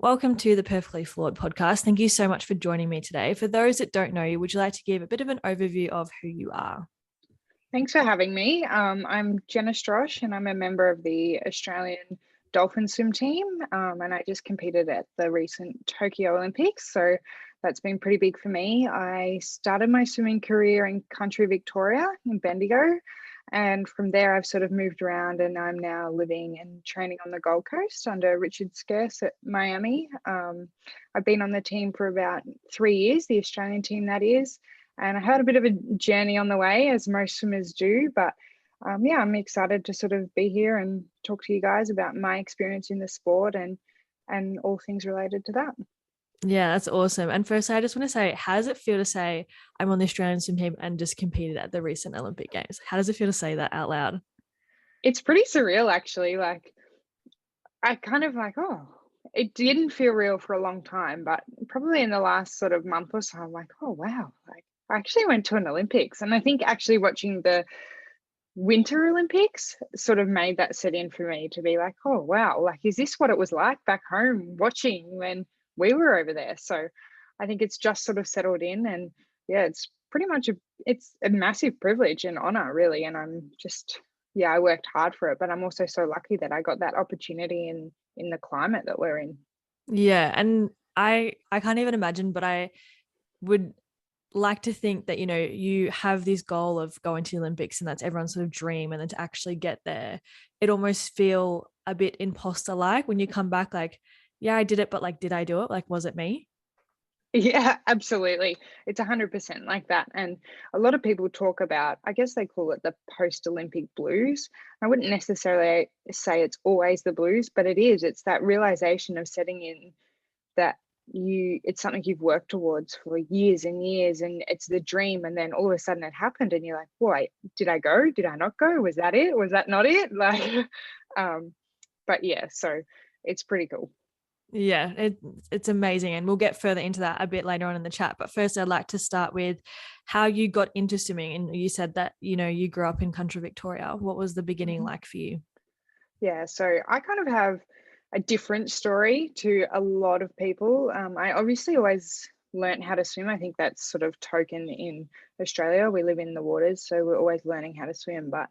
Welcome to the Perfectly Flawed podcast. Thank you so much for joining me today. For those that don't know you, would you like to give a bit of an overview of who you are? Thanks for having me. I'm Jenna Strauch and I'm a member of the Australian Dolphin Swim team. And I just competed at the recent Tokyo Olympics. So that's been pretty big for me. I started my swimming career in country Victoria in Bendigo. And from there, I've sort of moved around and I'm now living and training on the Gold Coast under Richard Scarce at Miami. I've been on the team for about 3 years, the Australian team that is. And I had a bit of a journey on the way, as most swimmers do. But yeah, I'm excited to sort of be here and talk to you guys about my experience in the sport and all things related to that. Yeah, that's awesome. And firstly, I just want to say, how does it feel to say I'm on the Australian swim team and just competed at the recent Olympic Games? How does it feel to say that out loud? It's pretty surreal, actually. Like, I kind of like, oh, it didn't feel real for a long time, but probably in the last sort of month or so, I'm like, oh, wow. Like, I actually went to an Olympics. And I think actually watching the Winter Olympics sort of made that set in for me to be like, oh, wow, like, is this what it was like back home watching when we were over there? So I think it's just sort of settled in. And yeah, it's pretty much it's a massive privilege and honor, really. And I'm just, yeah, I worked hard for it, but I'm also so lucky that I got that opportunity in the climate that we're in. Yeah, and I can't even imagine, but I would like to think that you have this goal of going to the Olympics and that's everyone's sort of dream, and then to actually get there, it almost feel a bit imposter like when you come back like, yeah, I did it, but like, did I do it? Like, was it me? Yeah, absolutely. It's 100% like that. And a lot of people talk about, I guess they call it the post-Olympic blues. I wouldn't necessarily say it's always the blues, but it is. It's that realization of setting in that it's something you've worked towards for years and years, and it's the dream. And then all of a sudden it happened and you're like, boy, did I go? Did I not go? Was that it? Was that not it? Like, um, but yeah, so it's pretty cool. Yeah, it's amazing. And we'll get further into that a bit later on in the chat. But first, I'd like to start with how you got into swimming. And you said that, you grew up in country Victoria. What was the beginning Mhm. like for you? Yeah, so I kind of have a different story to a lot of people. I obviously always learnt how to swim. I think that's sort of token in Australia. We live in the waters, so we're always learning how to swim. But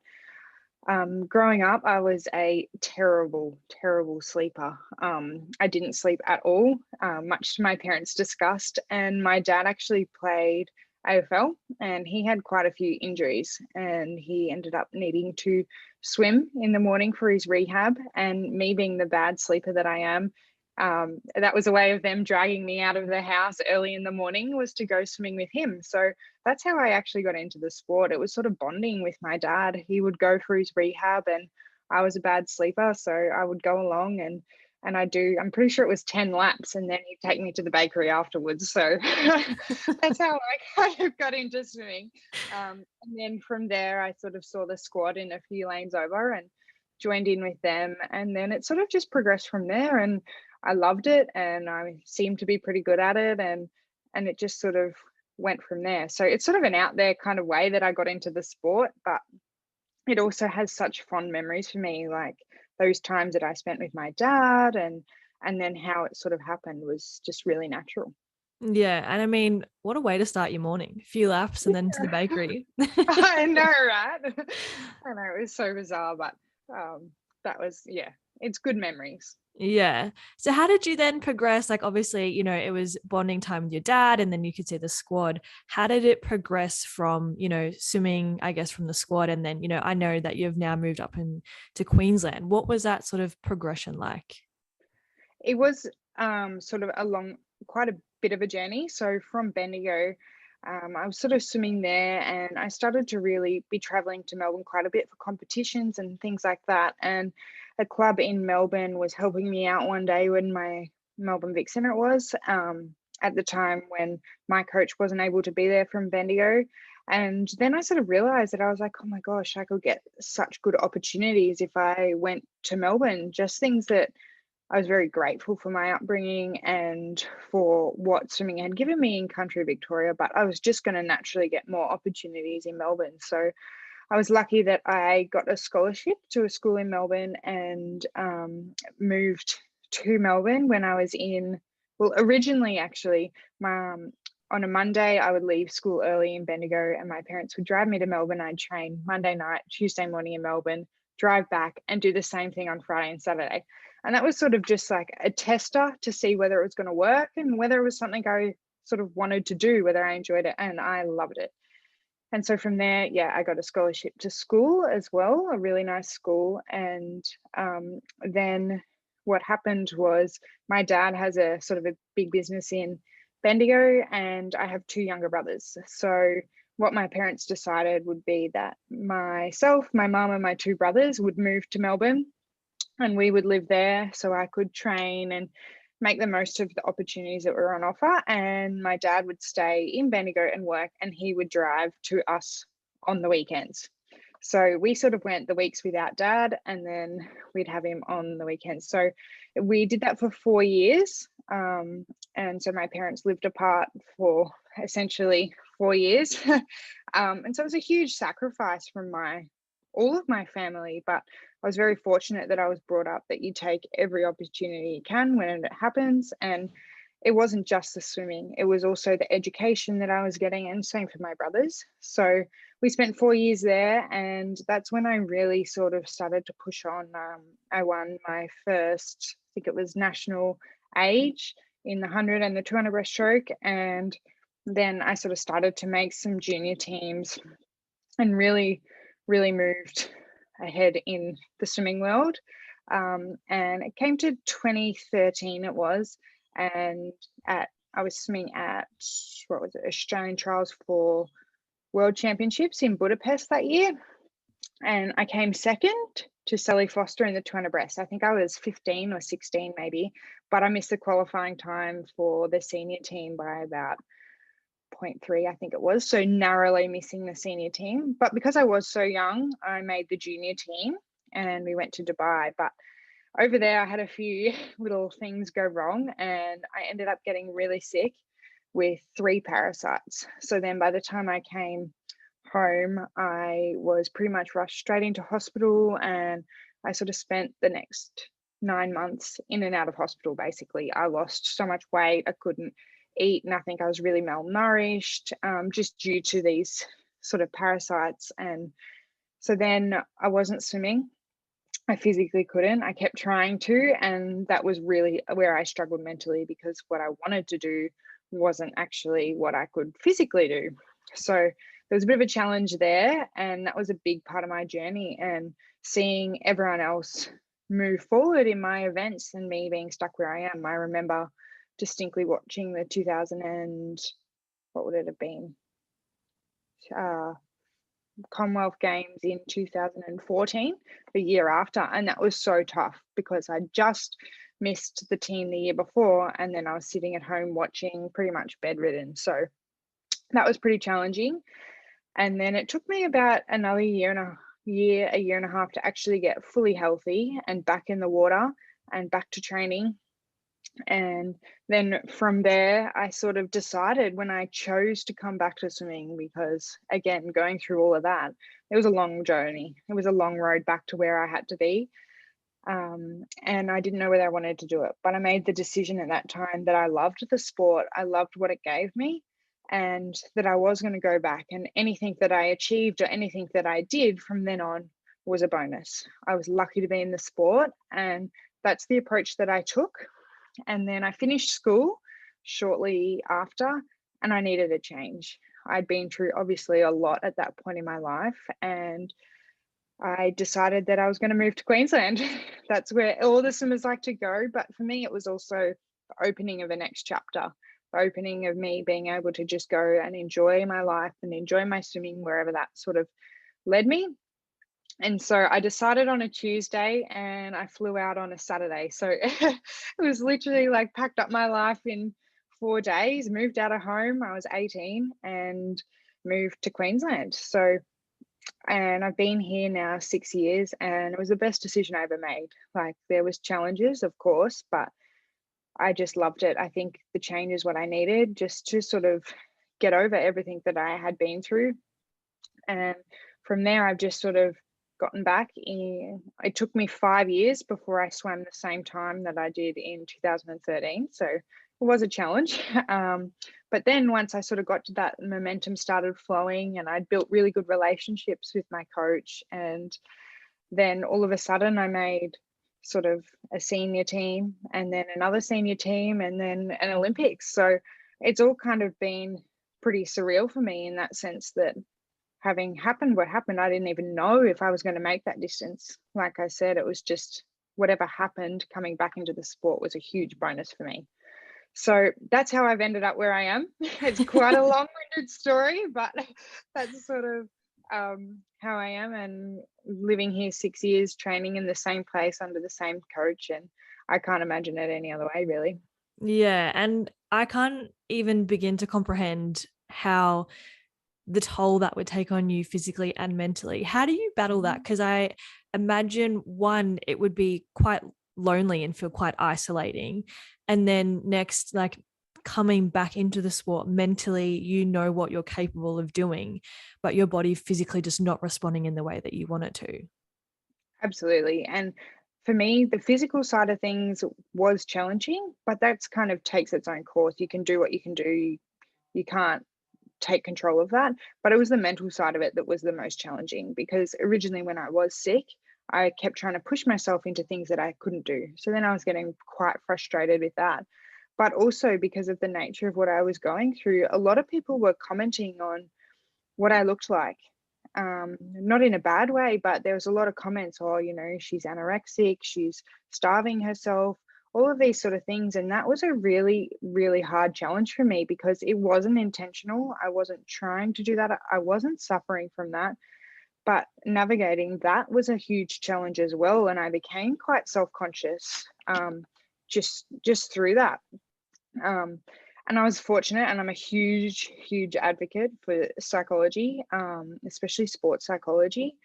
growing up, I was a terrible, terrible sleeper. I didn't sleep at all, much to my parents' disgust. And my dad actually played AFL and he had quite a few injuries and he ended up needing to swim in the morning for his rehab. And me being the bad sleeper that I am, that was a way of them dragging me out of the house early in the morning was to go swimming with him. So that's how I actually got into the sport. It was sort of bonding with my dad. He would go for his rehab and I was a bad sleeper. So I would go along and I'm pretty sure it was 10 laps and then he'd take me to the bakery afterwards. So that's how I kind of got into swimming. And then from there, I sort of saw the squad in a few lanes over and joined in with them. And then it sort of just progressed from there. And I loved it and I seemed to be pretty good at it. And it just sort of went from there. So it's sort of an out there kind of way that I got into the sport, but it also has such fond memories for me, like those times that I spent with my dad and then how it sort of happened was just really natural. Yeah. And I mean, what a way to start your morning. A few laps and then to the bakery. I know, right? I know, it was so bizarre, but that was, yeah, it's good memories. Yeah. So how did you then progress? Like, obviously, it was bonding time with your dad and then you could see the squad. How did it progress from, swimming, I guess, from the squad? And then, I know that you've now moved up to Queensland. What was that sort of progression like? It was sort of quite a bit of a journey. So from Bendigo, I was sort of swimming there and I started to really be traveling to Melbourne quite a bit for competitions and things like that. And a club in Melbourne was helping me out one day when my Melbourne Vixen it was at the time when my coach wasn't able to be there from Bendigo. And then I sort of realized that I was like, oh my gosh, I could get such good opportunities if I went to Melbourne, just things that I was very grateful for my upbringing and for what swimming had given me in country Victoria, but I was just going to naturally get more opportunities in Melbourne. So I was lucky that I got a scholarship to a school in Melbourne and moved to Melbourne when I was well, originally actually, on a Monday, I would leave school early in Bendigo and my parents would drive me to Melbourne. I'd train Monday night, Tuesday morning in Melbourne, drive back and do the same thing on Friday and Saturday. And that was sort of just like a tester to see whether it was going to work and whether it was something I sort of wanted to do, whether I enjoyed it. And I loved it. And so from there, yeah, I got a scholarship to school as well, a really nice school. And then what happened was my dad has a sort of a big business in Bendigo, and I have two younger brothers. So what my parents decided would be that myself, my mum, and my two brothers would move to Melbourne, and we would live there so I could train and make the most of the opportunities that were on offer. And my dad would stay in Bendigo and work, and he would drive to us on the weekends. So we sort of went the weeks without dad, and then we'd have him on the weekends. So we did that for 4 years. And so my parents lived apart for essentially 4 years. And so it was a huge sacrifice from all of my family, but I was very fortunate that I was brought up that you take every opportunity you can when it happens. And it wasn't just the swimming, it was also the education that I was getting, and same for my brothers. So we spent 4 years there, and that's when I really sort of started to push on. I won my first, I think it was national age in the 100 and the 200 breaststroke, and then I sort of started to make some junior teams and really moved ahead in the swimming world. And it came to 2013 it was, and I was swimming at, what was it, Australian trials for World Championships in Budapest that year, and I came second to Sally Foster in the 200 breast. I think I was 15 or 16 maybe, but I missed the qualifying time for the senior team by about 0.3, I think it was, so narrowly missing the senior team. But because I was so young, I made the junior team and we went to Dubai. But over there, I had a few little things go wrong, and I ended up getting really sick with 3 parasites. So then by the time I came home, I was pretty much rushed straight into hospital, and I sort of spent the next 9 months in and out of hospital. Basically, I lost so much weight, I couldn't eat nothing. I was really malnourished, just due to these sort of parasites. And so then I wasn't swimming. I physically couldn't. I kept trying to, and that was really where I struggled mentally, because what I wanted to do wasn't actually what I could physically do. So there was a bit of a challenge there, and that was a big part of my journey, and seeing everyone else move forward in my events and me being stuck where I am. I remember distinctly watching the 2000 and what would it have been, Commonwealth Games in 2014, the year after, and that was so tough because I just missed the team the year before, and then I was sitting at home watching, pretty much bedridden. So that was pretty challenging. And then it took me about another a year and a half to actually get fully healthy and back in the water and back to training. And then from there, I sort of decided when I chose to come back to swimming, because again, going through all of that, it was a long journey. It was a long road back to where I had to be. And I didn't know whether I wanted to do it, but I made the decision at that time that I loved the sport. I loved what it gave me, and that I was going to go back, and anything that I achieved or anything that I did from then on was a bonus. I was lucky to be in the sport, and that's the approach that I took. And then I finished school shortly after, and I needed a change. I'd been through obviously a lot at that point in my life, and I decided that I was going to move to Queensland. That's where all the swimmers like to go. But for me, it was also the opening of the next chapter, the opening of me being able to just go and enjoy my life and enjoy my swimming wherever that sort of led me. And so I decided on a Tuesday and I flew out on a Saturday. So it was literally like packed up my life in 4 days, moved out of home. I was 18 and moved to Queensland. So, and I've been here now 6 years, and it was the best decision I ever made. Like, there was challenges, of course, but I just loved it. I think the change is what I needed, just to sort of get over everything that I had been through. And from there, I've just sort of gotten back in, it took me 5 years before I swam the same time that I did in 2013. So it was a challenge. But then once I sort of got to that, momentum started flowing and I'd built really good relationships with my coach. And then all of a sudden I made sort of a senior team and then another senior team and then an Olympics. So it's all kind of been pretty surreal for me in that sense that having happened what happened, I didn't even know if I was going to make that distance. Like I said, it was just whatever happened, coming back into the sport was a huge bonus for me. So that's how I've ended up where I am. It's quite a long-winded story, but that's sort of how I am, and living here 6 years, training in the same place under the same coach, and I can't imagine it any other way, really. Yeah, and I can't even begin to comprehend how the toll that would take on you physically and mentally. How do you battle that? Because I imagine, one, it would be quite lonely and feel quite isolating. And then next, like coming back into the sport mentally, you know what you're capable of doing, but your body physically just not responding in the way that you want it to. Absolutely. And for me, the physical side of things was challenging, but that's kind of takes its own course. You can do what you can do. You can't take control of that. But it was the mental side of it that was the most challenging, because originally when I was sick, I kept trying to push myself into things that I couldn't do. So then I was getting quite frustrated with that. But also because of the nature of what I was going through, a lot of people were commenting on what I looked like. Not in a bad way, but there was a lot of comments, oh, she's anorexic, she's starving herself, all of these sort of things. And that was a really, really hard challenge for me because it wasn't intentional. I wasn't trying to do that. I wasn't suffering from that. But navigating that was a huge challenge as well. And I became quite self-conscious just through that. And I was fortunate, and I'm a huge, huge advocate for psychology, especially sports psychology,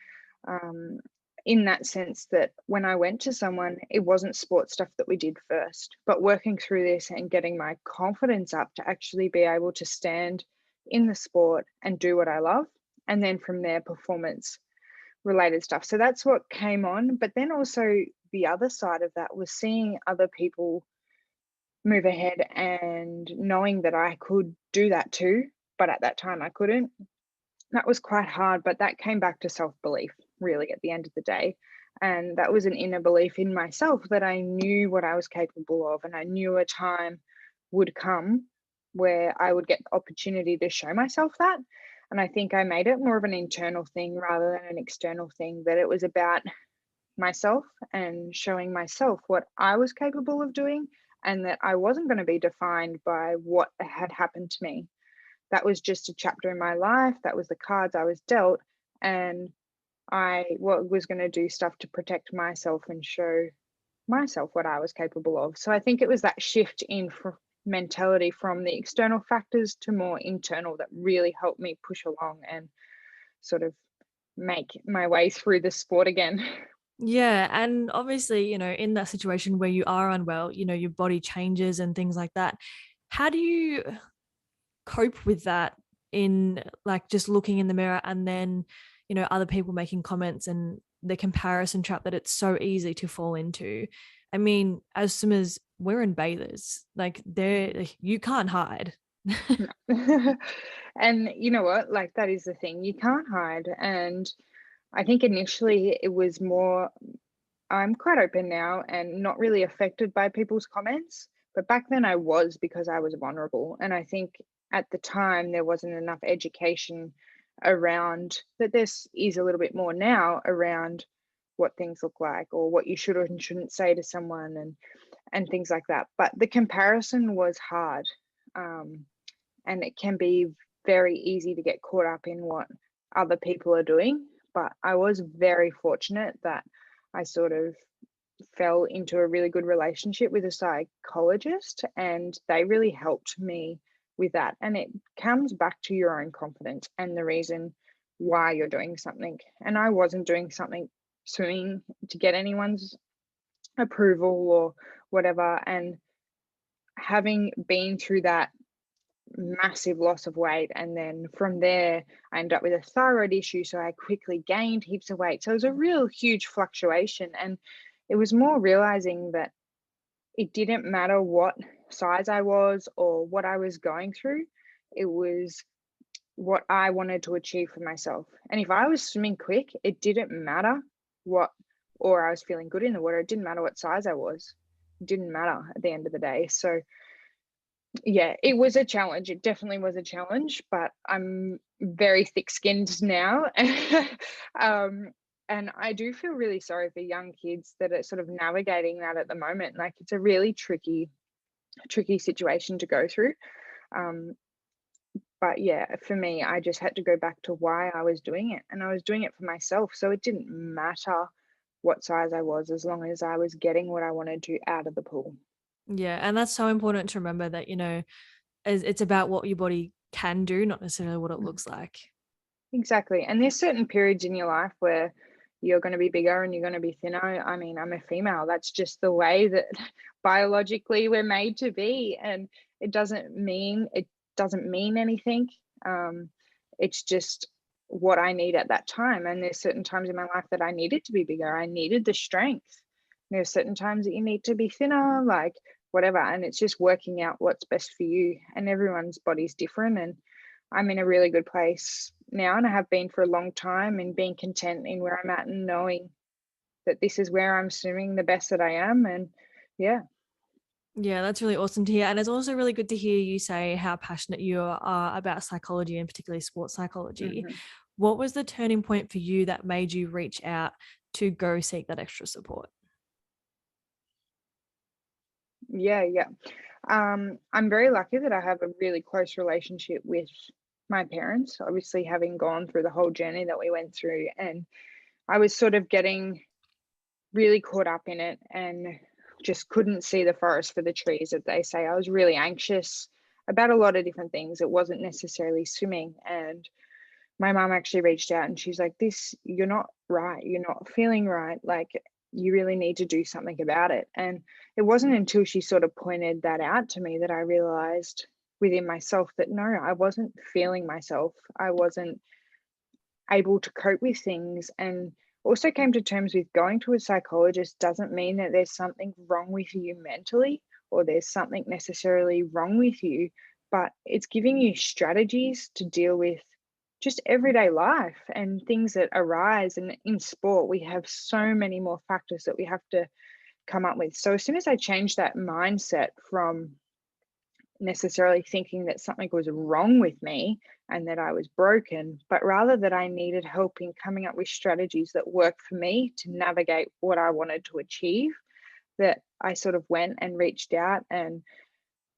um, in that sense that when I went to someone, it wasn't sports stuff that we did first, but working through this and getting my confidence up to actually be able to stand in the sport and do what I love. And then from there, performance related stuff. So that's what came on. But then also the other side of that was seeing other people move ahead and knowing that I could do that too, but at that time I couldn't. That was quite hard, but that came back to self-belief really at the end of the day. And that was an inner belief in myself that I knew what I was capable of, and I knew a time would come where I would get the opportunity to show myself that. And I think I made it more of an internal thing rather than an external thing, that it was about myself and showing myself what I was capable of doing, and that I wasn't going to be defined by what had happened to me. That was just a chapter in my life. That was the cards I was dealt. And was going to do stuff to protect myself and show myself what I was capable of. So I think it was that shift in mentality from the external factors to more internal that really helped me push along and sort of make my way through the sport again. Yeah. And obviously, in that situation where you are unwell, your body changes and things like that. How do you cope with that, in like just looking in the mirror and then, other people making comments and the comparison trap that it's so easy to fall into? I mean, as swimmers, we're in bathers. Like you can't hide. And you know what? Like, that is the thing. You can't hide. And I think initially it was more, I'm quite open now and not really affected by people's comments. But back then I was, because I was vulnerable. And I think at the time there wasn't enough education around that. This is a little bit more now around what things look like or what you should or shouldn't say to someone, and things like that. But the comparison was hard. And it can be very easy to get caught up in what other people are doing. But I was very fortunate that I sort of fell into a really good relationship with a psychologist, and they really helped me with that. And it comes back to your own confidence and the reason why you're doing something. And I wasn't doing something swimming to get anyone's approval or whatever. And having been through that massive loss of weight. And then from there, I ended up with a thyroid issue. So I quickly gained heaps of weight. So it was a real huge fluctuation. And it was more realizing that it didn't matter what size I was or what I was going through. It was what I wanted to achieve for myself. And if I was swimming quick, it didn't matter what, or I was feeling good in the water, it didn't matter what size I was. It didn't matter at the end of the day. So yeah, it was a challenge. It definitely was a challenge, but I'm very thick-skinned now. um, and I do feel really sorry for young kids that are sort of navigating that at the moment. Like it's a really tricky situation to go through. Um, but yeah, for me, I just had to go back to why I was doing it, and I was doing it for myself. So it didn't matter what size I was as long as I was getting what I wanted to out of the pool. Yeah, and that's so important to remember that, it's about what your body can do, not necessarily what it Mhm. looks like. Exactly. And there's certain periods in your life where you're going to be bigger and you're going to be thinner. I mean, I'm a female. That's just the way that biologically we're made to be. And it doesn't mean anything. Um, it's just what I need at that time. And there's certain times in my life that I needed to be bigger. I needed the strength. There's certain times that you need to be thinner, like whatever. And it's just working out what's best for you. And everyone's body's different. And I'm in a really good place now, and I have been for a long time, and being content in where I'm at and knowing that this is where I'm swimming the best that I am. And yeah. Yeah, that's really awesome to hear. And it's also really good to hear you say how passionate you are about psychology and particularly sports psychology. Mhm. What was the turning point for you that made you reach out to go seek that extra support? Yeah. I'm very lucky that I have a really close relationship with my parents, obviously having gone through the whole journey that we went through. And I was sort of getting really caught up in it and just couldn't see the forest for the trees, as they say. I was really anxious about a lot of different things. It wasn't necessarily swimming. And my mom actually reached out and she's like, this, you're not right. You're not feeling right. Like, you really need to do something about it. And it wasn't until she sort of pointed that out to me that I realized within myself that no, I wasn't feeling myself. I wasn't able to cope with things. And also came to terms with going to a psychologist doesn't mean that there's something wrong with you mentally or there's something necessarily wrong with you, but it's giving you strategies to deal with just everyday life and things that arise. And in sport, we have so many more factors that we have to come up with. So as soon as I changed that mindset from necessarily thinking that something was wrong with me and that I was broken, but rather that I needed help in coming up with strategies that work for me to navigate what I wanted to achieve, that I sort of went and reached out. And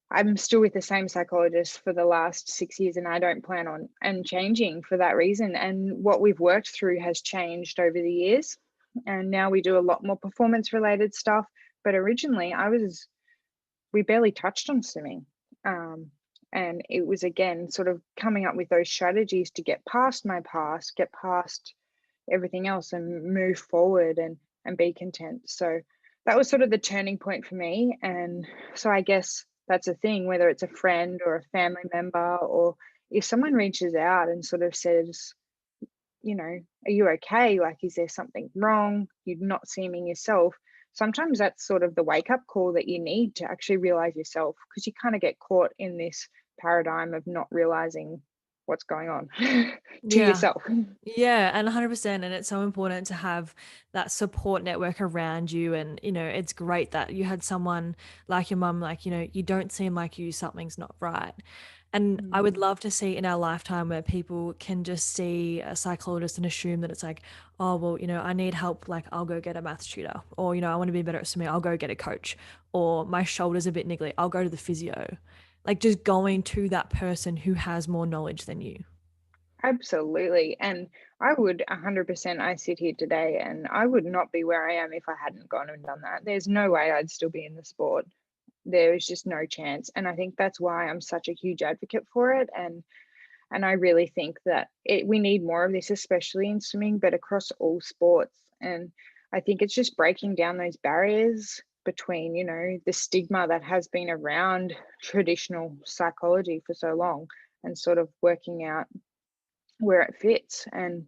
I'm still with the same psychologist for the last 6 years, and I don't plan on and changing for that reason. And what we've worked through has changed over the years. And now we do a lot more performance related stuff. But originally we barely touched on swimming. Um, and it was again sort of coming up with those strategies to get past my past, get past everything else and move forward and be content. So that was sort of the turning point for me. And so I guess that's a thing, whether it's a friend or a family member, or if someone reaches out and sort of says, are you okay? Like, is there something wrong? You're not seeming yourself. Sometimes that's sort of the wake up call that you need to actually realize yourself, because you kind of get caught in this paradigm of not realizing what's going on to Yeah. yourself. Yeah, and 100%. And it's so important to have that support network around you. And, it's great that you had someone like your mum, like, you don't seem like you, something's not right. And I would Mm. love to see in our lifetime where people can just see a psychologist and assume that it's like, oh, well, I need help. Like, I'll go get a maths tutor. Or, I want to be better at swimming. I'll go get a coach. Or my shoulder's a bit niggly. I'll go to the physio. Like, just going to that person who has more knowledge than you. Absolutely. And I would 100%, I sit here today and I would not be where I am if I hadn't gone and done that. There's no way I'd still be in the sport. There is just no chance. And I think that's why I'm such a huge advocate for it. And I really think that we need more of this, especially in swimming, but across all sports. And I think it's just breaking down those barriers between, you know, the stigma that has been around traditional psychology for so long and sort of working out where it fits. And,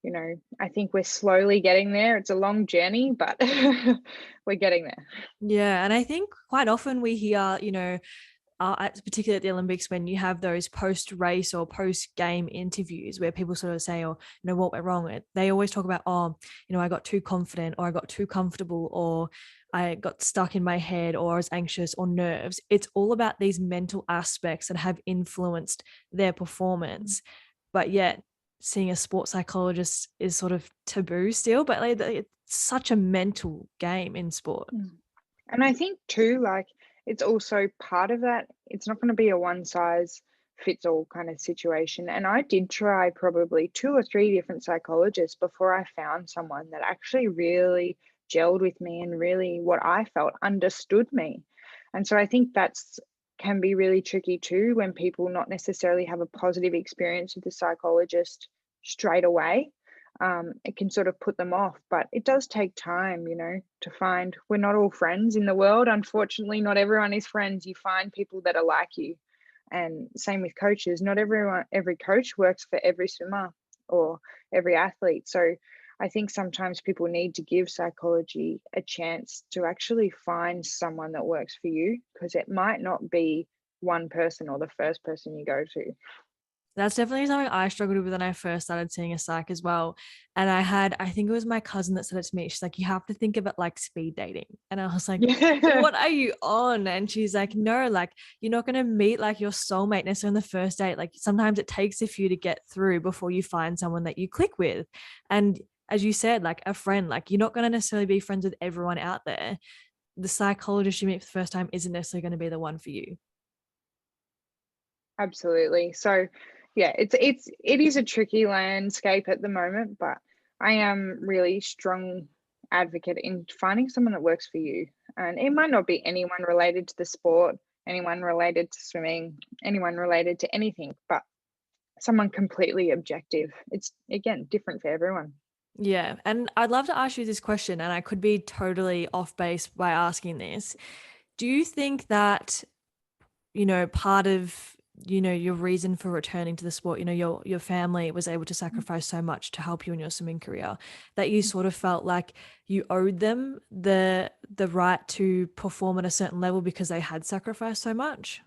you know, I think we're slowly getting there. It's a long journey, but we're getting there. Yeah, and I think quite often we hear, particularly at the Olympics, when you have those post-race or post-game interviews where people sort of say, "Oh, what went wrong?" They always talk about, "Oh, I got too confident, or I got too comfortable, or I got stuck in my head, or I was anxious, or nerves." It's all about these mental aspects that have influenced their performance, but yet seeing a sports psychologist is sort of taboo still. But like, it's such a mental game in sport. Mm. And I think too, like, it's also part of that. It's not going to be a one size fits all kind of situation. And I did try probably two or three different psychologists before I found someone that actually really gelled with me and really what I felt understood me. And so I think that's can be really tricky too when people not necessarily have a positive experience with the psychologist straight away. It can sort of put them off, but it does take time, you know, to find. We're not all friends in the world. Unfortunately, not everyone is friends. You find people that are like you. And same with coaches. Not every coach works for every swimmer or every athlete. So I think sometimes people need to give psychology a chance to actually find someone that works for you, because it might not be one person or the first person you go to. That's definitely something I struggled with when I first started seeing a psych as well. And I think it was my cousin that said it to me. She's like, "You have to think of it like speed dating." And I was like, Yeah. "What are you on?" And she's like, "No, like you're not going to meet like your soulmate necessarily on the first date. Like sometimes it takes a few to get through before you find someone that you click with." And as you said, like a friend, like you're not going to necessarily be friends with everyone out there. The psychologist you meet for the first time isn't necessarily going to be the one for you. Absolutely. So, yeah, it is a tricky landscape at the moment, but I am really strong advocate in finding someone that works for you. And it might not be anyone related to the sport, anyone related to swimming, anyone related to anything, but someone completely objective. It's again different for everyone. Yeah. And I'd love to ask you this question, and I could be totally off base by asking this. Do you think that, part of, your reason for returning to the sport, your family was able to sacrifice so much to help you in your swimming career, that you sort of felt like you owed them the right to perform at a certain level because they had sacrificed so much?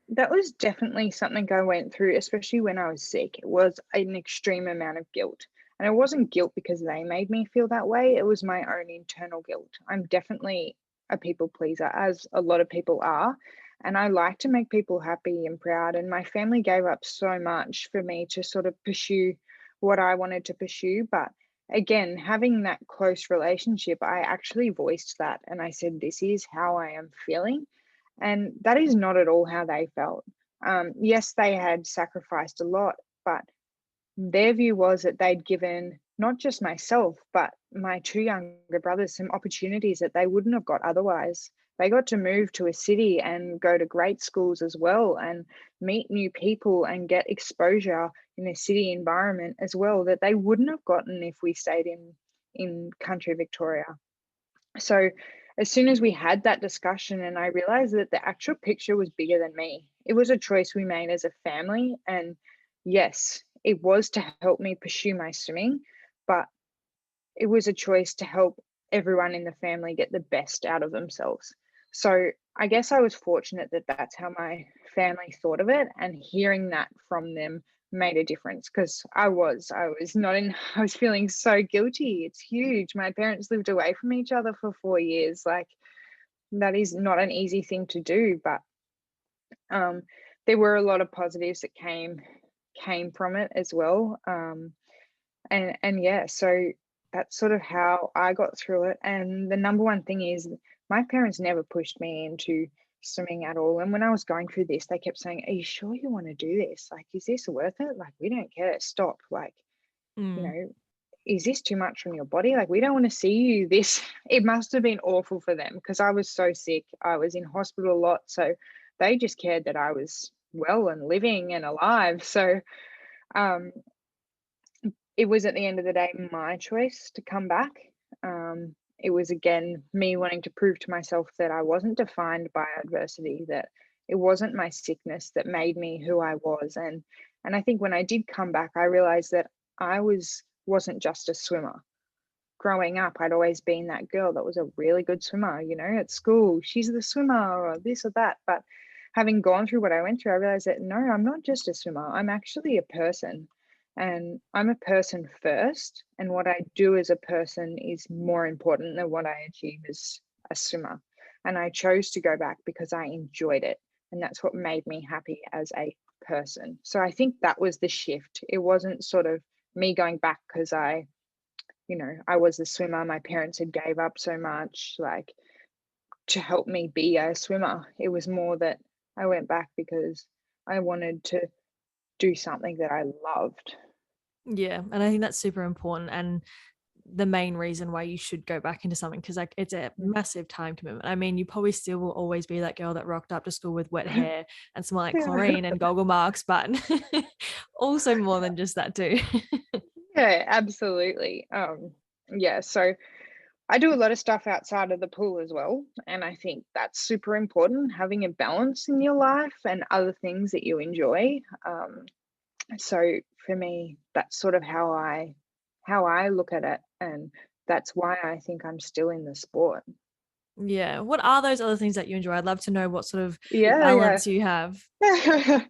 That was definitely something I went through, especially when I was sick. It was an extreme amount of guilt. And it wasn't guilt because they made me feel that way. It was my own internal guilt. I'm definitely a people pleaser, as a lot of people are. And I like to make people happy and proud. And my family gave up so much for me to sort of pursue what I wanted to pursue. But again, having that close relationship, I actually voiced that. And I said, "This is how I am feeling." And that is not at all how they felt. Yes, they had sacrificed a lot, but their view was that they'd given not just myself, but my two younger brothers some opportunities that they wouldn't have got otherwise. They got to move to a city and go to great schools as well and meet new people and get exposure in a city environment as well that they wouldn't have gotten if we stayed in country Victoria. So as soon as we had that discussion and I realized that the actual picture was bigger than me, it was a choice we made as a family. And yes, it was to help me pursue my swimming, but it was a choice to help everyone in the family get the best out of themselves. So I guess I was fortunate that that's how my family thought of it, and hearing that from them made a difference, because I was not in I was feeling so guilty. It's huge. My parents lived away from each other for 4 years. Like, that is not an easy thing to do, but um there were a lot of positives that came from it as well. And yeah, so that's sort of how I got through it. And the number one thing is my parents never pushed me into swimming at all. And when I was going through this, they kept saying, "Are you sure you want to do this? Like, is this worth it? Like, we don't care. Stop. Like, you Mm. know, is this too much from your body? Like, we don't want to see you this." It must have been awful for them because I was so sick. I was in hospital a lot. So they just cared that I was well and living and alive. So um it was, at the end of the day, my choice to come back. it was again me wanting to prove to myself that I wasn't defined by adversity, that it wasn't my sickness that made me who I was. And I think when I did come back, I realized that I wasn't just a swimmer. Growing up, I'd always been that girl that was a really good swimmer, at school, she's the swimmer or this or that. But having gone through what I went through, I realized that no, I'm not just a swimmer. I'm actually a person. And I'm a person first. And what I do as a person is more important than what I achieve as a swimmer. And I chose to go back because I enjoyed it. And that's what made me happy as a person. So I think that was the shift. It wasn't sort of me going back because I was a swimmer. My parents had gave up so much, like, to help me be a swimmer. It was more that I went back because I wanted to do something that I loved. Yeah, and I think that's super important, and the main reason why you should go back into something, because like it's a Mm. massive time commitment. I mean, you probably still will always be that girl that rocked up to school with wet hair and smell like Yeah. chlorine and goggle marks, but also more than just that too. Yeah, absolutely. Yeah, so I do a lot of stuff outside of the pool as well. And I think that's super important, having a balance in your life and other things that you enjoy. So for me, that's sort of how I look at it. And that's why I think I'm still in the sport. Yeah. What are those other things that you enjoy? I'd love to know what sort of Yeah, yeah. balance you have. I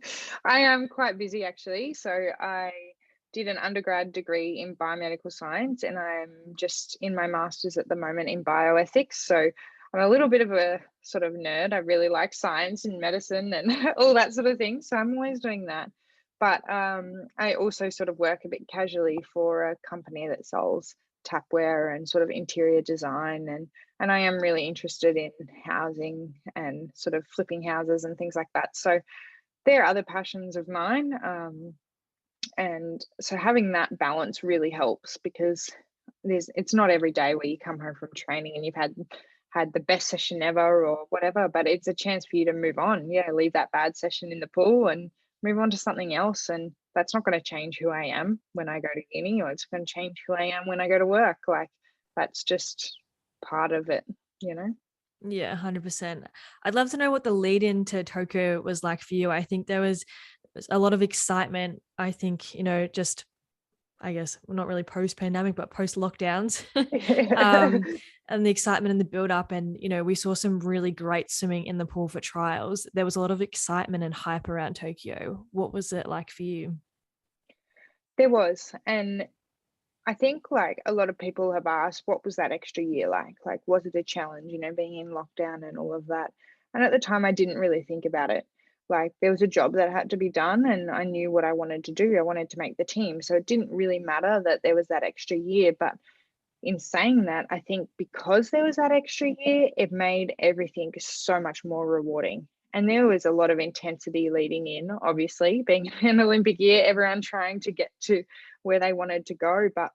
am quite busy actually. So I did an undergrad degree in biomedical science and I'm just in my master's at the moment in bioethics. So I'm a little bit of a sort of nerd. I really like science and medicine and all that sort of thing. So I'm always doing that. But I also sort of work a bit casually for a company that sells tapware and sort of interior design, and I am really interested in housing and sort of flipping houses and things like that. So there are other passions of mine. And so having that balance really helps because it's not every day where you come home from training and you've had the best session ever or whatever, but it's a chance for you to move on. Yeah, leave that bad session in the pool and move on to something else. And that's not going to change who I am when I go to uni, or it's going to change who I am when I go to work. Like, that's just part of it. Yeah, 100%. I'd love to know what the lead into Tokyo was like for you. I think there was a lot of excitement. I think, just I guess not really post pandemic, but post lockdowns, um, and the excitement and the build up. And, we saw some really great swimming in the pool for trials. There was a lot of excitement and hype around Tokyo. What was it like for you? There was. And I think like a lot of people have asked, what was that extra year like? Like, was it a challenge, being in lockdown and all of that? And at the time, I didn't really think about it. Like, there was a job that had to be done, and I knew what I wanted to do. I wanted to make the team. So it didn't really matter that there was that extra year. But in saying that, I think because there was that extra year, it made everything so much more rewarding. And there was a lot of intensity leading in, obviously, being an Olympic year, everyone trying to get to where they wanted to go. But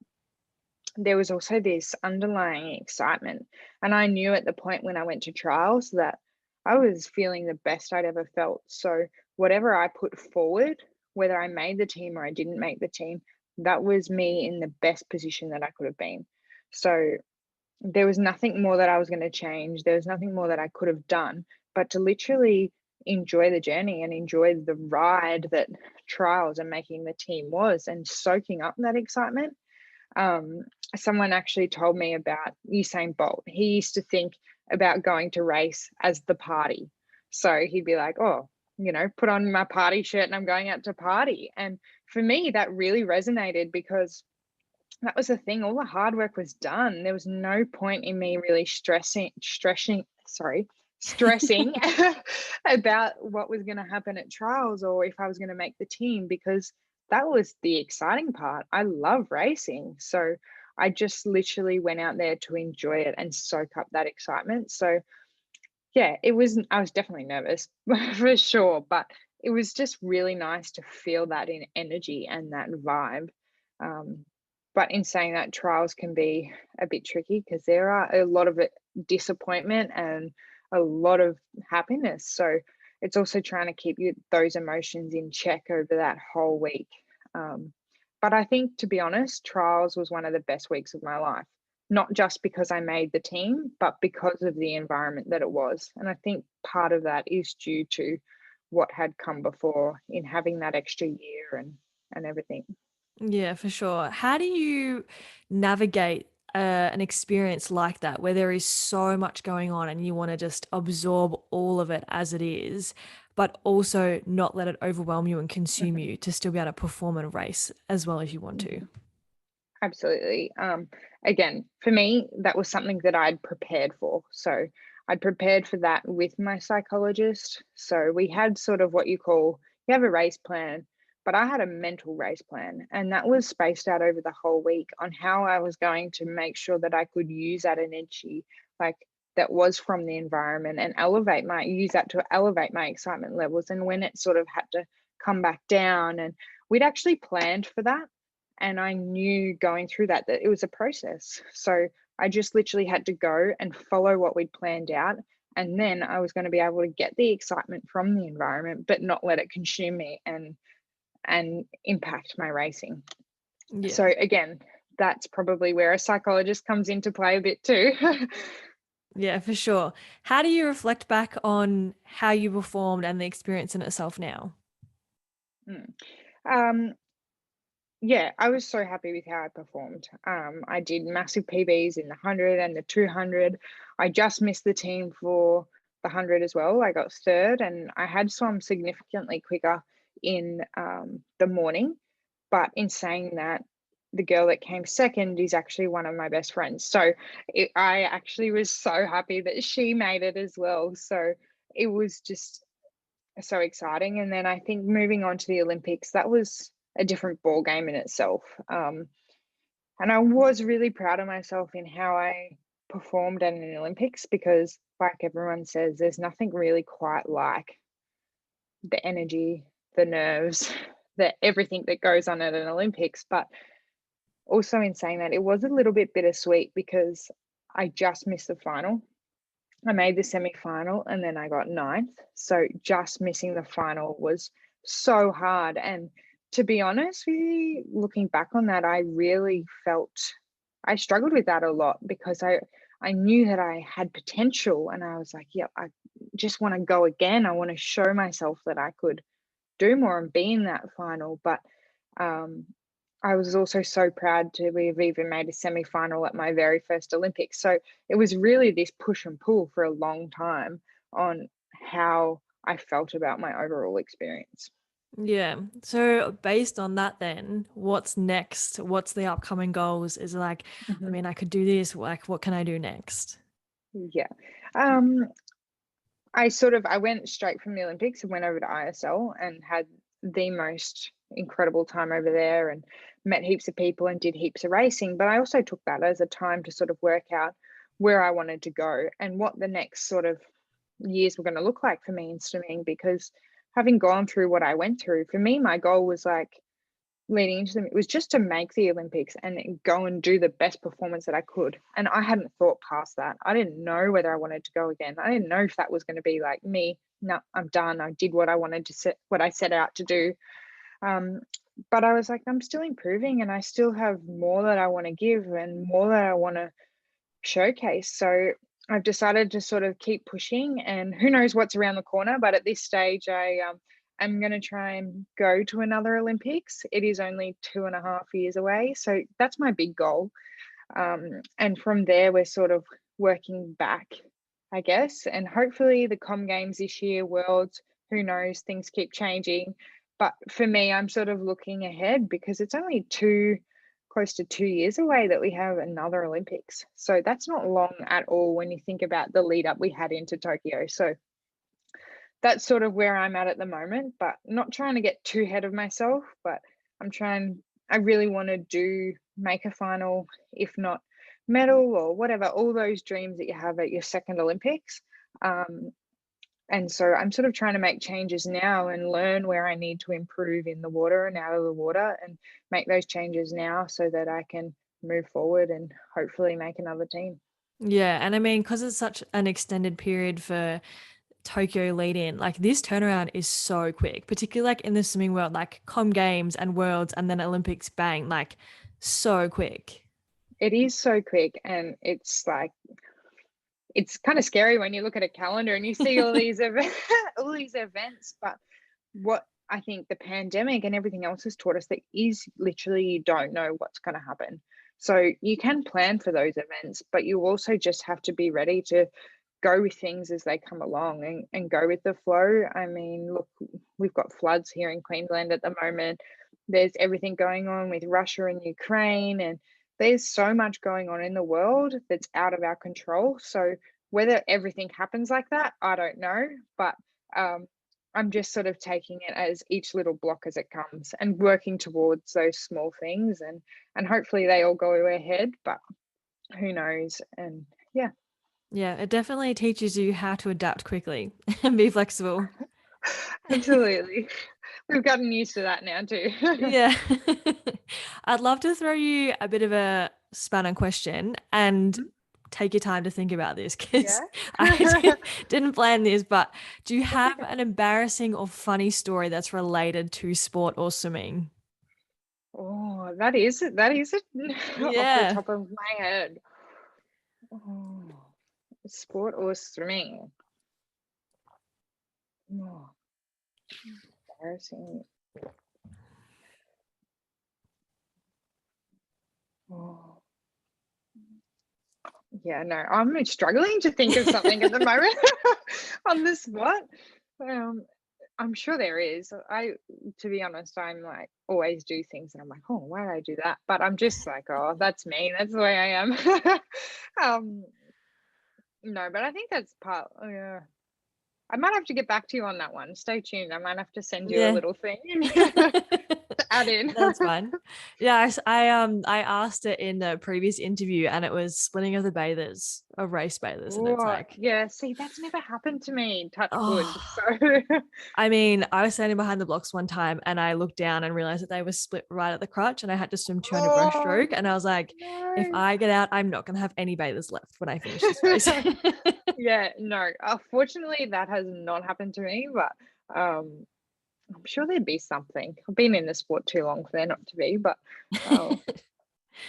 there was also this underlying excitement. And I knew at the point when I went to trials that I was feeling the best I'd ever felt. So whatever I put forward, whether I made the team or I didn't make the team, that was me in the best position that I could have been. So there was nothing more that I was going to change. There was nothing more that I could have done, but to literally enjoy the journey and enjoy the ride that trials and making the team was, and soaking up that excitement. um, Someone actually told me about Usain Bolt. He used to think about going to race as the party. So he'd be like, oh, put on my party shirt and I'm going out to party. And for me, that really resonated because that was the thing. All the hard work was done. There was no point in me really stressing about what was going to happen at trials or if I was going to make the team, because that was the exciting part. I love racing. So I just literally went out there to enjoy it and soak up that excitement. So yeah, I was definitely nervous for sure, but it was just really nice to feel that in energy and that vibe. Um, but in saying that, trials can be a bit tricky because there are a lot of disappointment and a lot of happiness. So it's also trying to keep those emotions in check over that whole week. But I think, to be honest, trials was one of the best weeks of my life. not just because I made the team, but because of the environment that it was. And I think part of that is due to what had come before in having that extra year and everything. Yeah, for sure. How do you navigate an experience like that where there is so much going on and you want to just absorb all of it as it is, but also not let it overwhelm you and consume Mhm, you to still be able to perform in a race as well as you want to? mhm. Absolutely. Again, for me, that was something that I'd prepared for. So I'd prepared for that with my psychologist. So we had sort of what you have a race plan, but I had a mental race plan. And that was spaced out over the whole week on how I was going to make sure that I could use that energy, like that was from the environment, and use that to elevate my excitement levels. And when it sort of had to come back down, and we'd actually planned for that, and I knew going through that it was a process. So I just literally had to go and follow what we'd planned out. And then I was going to be able to get the excitement from the environment, but not let it consume me and impact my racing. Yeah. So again, that's probably where a psychologist comes into play a bit too. Yeah, for sure. How do you reflect back on how you performed and the experience in itself now? Mm. um, Yeah, I was so happy with how I performed. I did massive PBs in the 100 and the 200. I just missed the team for the 100 as well. I got third, and I had swum significantly quicker in the morning. But in saying that, the girl that came second is actually one of my best friends. So I actually was so happy that she made it as well. So it was just so exciting. And then I think moving on to the Olympics, that was a different ball game in itself. And I was really proud of myself in how I performed at an Olympics because, like everyone says, there's nothing really quite like the energy, the nerves, the everything that goes on at an Olympics. But also, in saying that, it was a little bit bittersweet because I just missed the final. I made the semi-final and then I got ninth. So just missing the final was so hard. And to be honest with you, looking back on that, I really felt I struggled with that a lot because I knew that I had potential, and I was like, yeah, I just want to go again. I want to show myself that I could do more and be in that final. But um, I was also so proud to have even made a semi-final at my very first Olympics. So it was really this push and pull for a long time on how I felt about my overall experience. Yeah. So based on that then, what's next? What's the upcoming goals? Is it like, I Mhm. mean, I could do this, like what can I do next? Yeah. I went straight from the Olympics and went over to ISL and had the most incredible time over there and met heaps of people and did heaps of racing. But I also took that as a time to sort of work out where I wanted to go and what the next sort of years were going to look like for me in swimming, because having gone through what I went through, for me, my goal was like leading into them, it was just to make the Olympics and go and do the best performance that I could. And I hadn't thought past that. I didn't know whether I wanted to go again. I didn't know if that was going to be like me. No, I'm done. I did what I wanted to set, what I set out to do. Um, but I was like, I'm still improving and I still have more that I want to give and more that I want to showcase. So I've decided to sort of keep pushing, and who knows what's around the corner. But at this stage, I'm going to try and go to another Olympics. It is only 2.5 years away, so that's my big goal. And from there, we're sort of working back, I guess, and hopefully the Com Games this year, Worlds. Who knows? Things keep changing. But for me, I'm sort of looking ahead because it's only close to 2 years away that we have another Olympics. So that's not long at all when you think about the lead up we had into Tokyo. So that's sort of where I'm at the moment, but not trying to get too ahead of myself. But I really want to make a final, if not medal or whatever, all those dreams that you have at your second Olympics. Um, and so I'm sort of trying to make changes now and learn where I need to improve in the water and out of the water and make those changes now so that I can move forward and hopefully make another team. Yeah. And I mean, because it's such an extended period for Tokyo lead in, like this turnaround is so quick, particularly like in the swimming world, like Com Games and Worlds and then Olympics, bang, like so quick. It is so quick, and it's like it's kind of scary when you look at a calendar and you see all these all these events. But what I think the pandemic and everything else has taught us that is literally you don't know what's going to happen. So you can plan for those events, but you also just have to be ready to go with things as they come along, and go with the flow. I mean, look, we've got floods here in Queensland at the moment. There's everything going on with Russia and Ukraine, and there's so much going on in the world that's out of our control. So whether everything happens like that, I don't know. But um, I'm just sort of taking it as each little block as it comes and working towards those small things, and hopefully they all go ahead, but who knows? And yeah. Yeah, it definitely teaches you how to adapt quickly and be flexible. Absolutely. We've gotten used to that now too. Yeah. I'd love to throw you a bit of a spanner question and Mhm. take your time to think about this Yeah. because I didn't plan this, but do you That's have okay. an embarrassing or funny story that's related to sport or swimming? Oh, that is it off the Yeah. top of my head. Oh, sport or swimming? Oh, embarrassing. Oh, yeah, no, I'm struggling to think of something at the moment on the spot. Um, I'm sure there is. To be honest, I'm like always do things and I'm like, oh, why did I do that? But I'm just like, oh, that's me. That's the way I am. um, no, but I think that's part. Oh, yeah, I might have to get back to you on that one. Stay tuned. I might have to send you a Yeah. little thing to add in. That's fine. Yeah, I asked it in the previous interview and it was splitting of the bathers, of race bathers, and it's Oh, like, yeah. See, that's never happened to me. Touch wood. oh, So, I mean, I was standing behind the blocks one time and I looked down and realized that they were split right at the crotch and I had to swim 200 oh breaststroke. And I was like, if no. I get out, I'm not going to have any bathers left when I finish this race. Yeah, no. Fortunately, that has not happened to me, but um, I'm sure there'd be something. I've been in the sport too long for there not to be, but oh,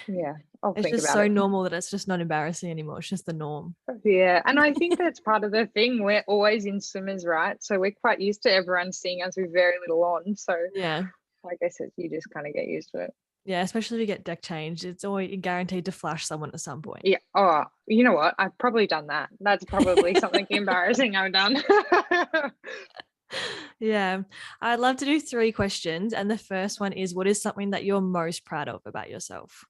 yeah, I'll It's think just about so it. normal that it's just not embarrassing anymore. It's just the norm. Yeah, and I think that's part of the thing. We're always in swimmers, right? So we're quite used to everyone seeing us with very little on. So Yeah. I guess you just kind of get used to it. Yeah. Especially if you get deck changed, it's always guaranteed to flash someone at some point. Yeah. Oh, you know what? I've probably done that. That's probably something embarrassing I've done. Yeah. I'd love to do 3 questions. And the first one is, what is something that you're most proud of about yourself?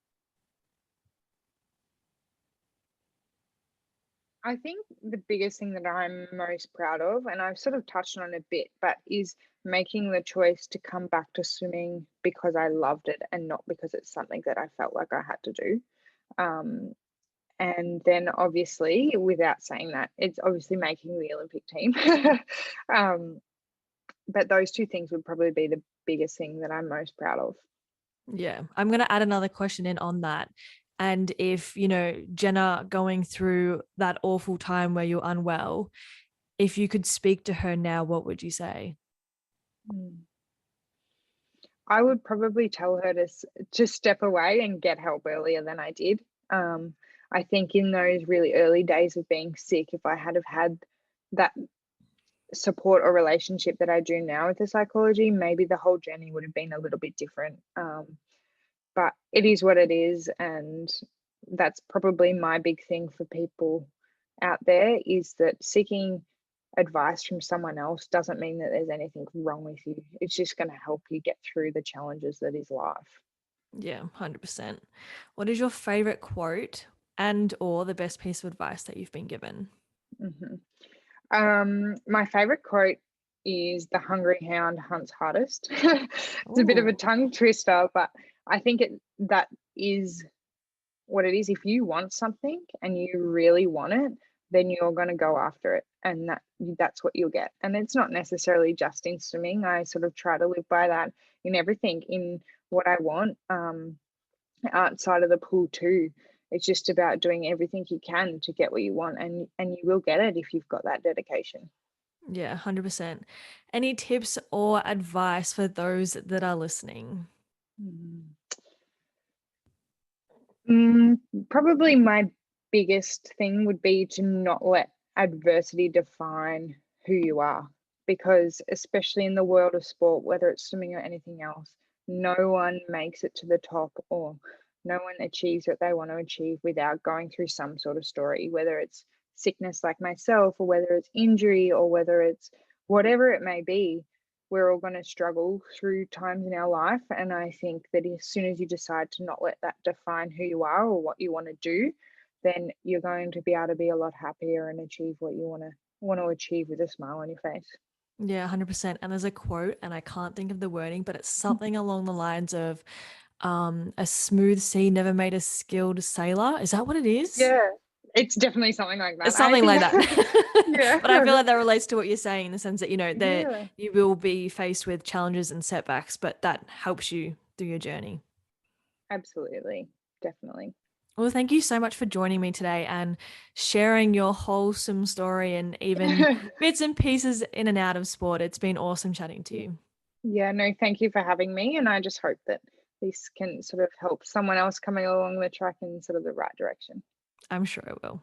I think the biggest thing that I'm most proud of, and I've sort of touched on a bit, but is making the choice to come back to swimming because I loved it and not because it's something that I felt like I had to do. Um, and then obviously, without saying that, it's obviously making the Olympic team. um, but those two things would probably be the biggest thing that I'm most proud of. Yeah. I'm going to add another question in on that. And if, Jenna going through that awful time where you're unwell, if you could speak to her now, what would you say? Mm. I would probably tell her to step away and get help earlier than I did. Um, I think in those really early days of being sick, if I had have had that support or relationship that I do now with the psychology, maybe the whole journey would have been a little bit different. But it is what it is, and that's probably my big thing for people out there is that seeking advice from someone else doesn't mean that there's anything wrong with you. It's just going to help you get through the challenges that is life. Yeah, 100%. What is your favorite quote and or the best piece of advice that you've been given? Hmm. My favorite quote is "The hungry hound hunts hardest." It's a bit of a Oh, tongue twister, but I think that is what it is. If you want something and you really want it, then you're going to go after it, and that's what you'll get. And it's not necessarily just in swimming. I sort of try to live by that in everything, in what I want, outside of the pool too. It's just about doing everything you can to get what you want, and you will get it if you've got that dedication. yeah, 100%. Any tips or advice for those that are listening? Mm. Mm, Probably my biggest thing would be to not let adversity define who you are. Because, especially in the world of sport, whether it's swimming or anything else, no one makes it to the top, or no one achieves what they want to achieve without going through some sort of story, whether it's sickness like myself, or whether it's injury, or whether it's whatever it may be. We're all going to struggle through times in our life. And I think that as soon as you decide to not let that define who you are or what you want to do, then you're going to be able to be a lot happier and achieve what you want to achieve with a smile on your face. Yeah, 100%. And there's a quote, and I can't think of the wording, but it's something along the lines of a smooth sea never made a skilled sailor. Is that what it is? Yeah, it's definitely something like It's that. I something think like that. yeah. But I feel like that relates to what you're saying in the sense that, that Yeah, you will be faced with challenges and setbacks, but that helps you through your journey. absolutely. Definitely. Well, thank you so much for joining me today and sharing your wholesome story and even bits and pieces in and out of sport. It's been awesome chatting to you. Yeah, no, thank you for having me. And I just hope that this can sort of help someone else coming along the track in sort of the right direction. I'm sure it will.